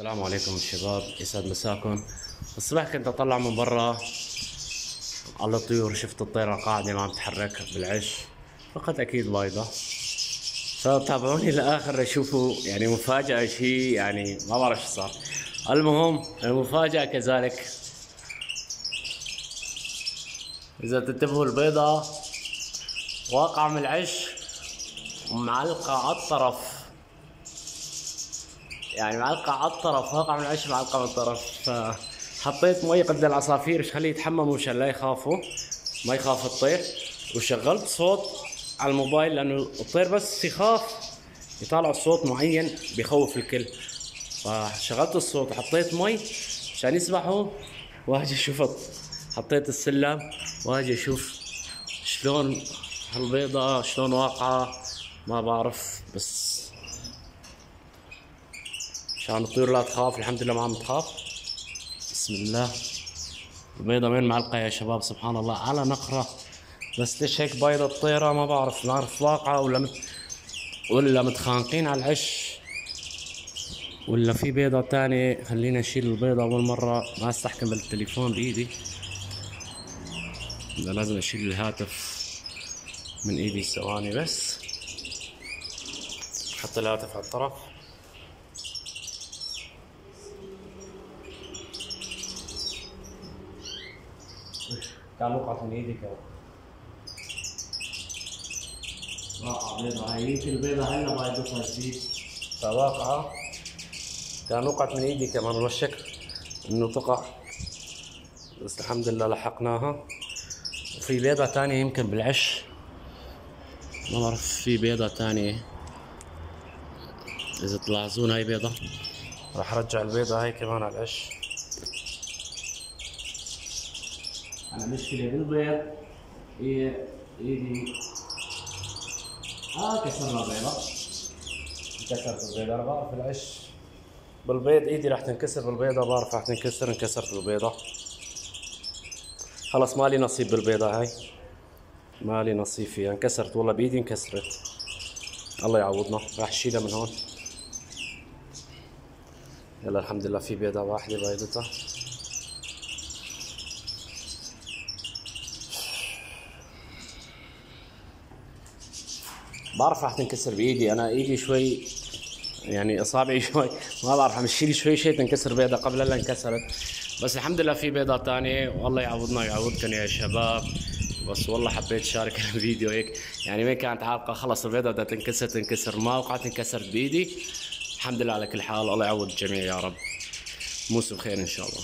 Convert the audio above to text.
السلام عليكم شباب، يسعد مساكم. الصبح كنت اطلع من برا على الطيور، شفت الطيرة قاعدة ما عم تتحرك بالعش، فقط اكيد بيضة. فتابعوني للاخر اشوفوا يعني مفاجأة، شيء يعني ما بعرف شو صار. المهم المفاجأة كذلك، اذا تنتبهوا البيضة واقعة من العش ومعلقة على الطرف، يعني معلقة على الطرف، واقعة من العش معلقة من الطرف. فحطيت مي قد العصافير خليه يتحمموا مشان لا يخافوا، ما يخاف الطير. وشغلت صوت على الموبايل لانه الطير بس يخاف يطالع صوت معين بيخوف الكل. فشغلت الصوت وحطيت مي عشان يسبحوا، واجي شفت حطيت السلم واجي اشوف شلون هالبيضة شلون واقعة، ما بعرف. بس عشان الطيور لا تخاف، الحمد لله ما عم تخاف. بسم الله. البيضة وين معلقة يا شباب؟ سبحان الله على نقرة. بس ليش هيك بيضة الطيرة؟ ما بعرف واقعة ولا متخانقين على العش، ولا في بيضة تانية. خلينا نشيل البيضة أول مرة، ما استحكم بالتليفون بإيدي، لازم أشيل الهاتف من إيدي. ثواني بس، حط الهاتف على الطرف. كان وقعت من ايدك اهو. واقعة بيضة هاي، البيضة هلا بايضتها جديد فواقعة. كان وقعت من ايدي كمان، وشك انه تقع، بس الحمد لله لحقناها. وفي بيضة تانية يمكن بالعش، ما بعرف. في بيضة تانية اذا تلاحظون، هاي بيضة. راح ارجع البيضة هاي كمان على العش. أنا مشكلة بالبيض هي إيدي كسرنا بيضة، انكسرت البيضة. أنا بعرف العش بالبيض إيدي راح تنكسر، بالبيضة بعرف راح تنكسر. انكسرت البيضة، خلص مالي نصيب بالبيضة هاي، مالي نصيب فيها. انكسرت والله بإيدي، انكسرت. الله يعوضنا. راح أشيلها من هون. يلا الحمد لله في بيضة واحدة بيضتها. بعرف راح تنكسر بايدي، انا ايدي شوي يعني اصابعي شوي ما بعرف، عم شيل شوي تنكسر بيضة قبل لا انكسرت. بس الحمد لله في بيضة تانية، والله يعوضنا ويعوضكم يا شباب. بس والله حبيت شارك الفيديو هيك، يعني ما كانت حلقة خلص البيضة بدها تنكسر ما وقعت، انكسرت بايدي. الحمد لله على كل حال، الله يعوض الجميع يا رب. موسم خير ان شاء الله.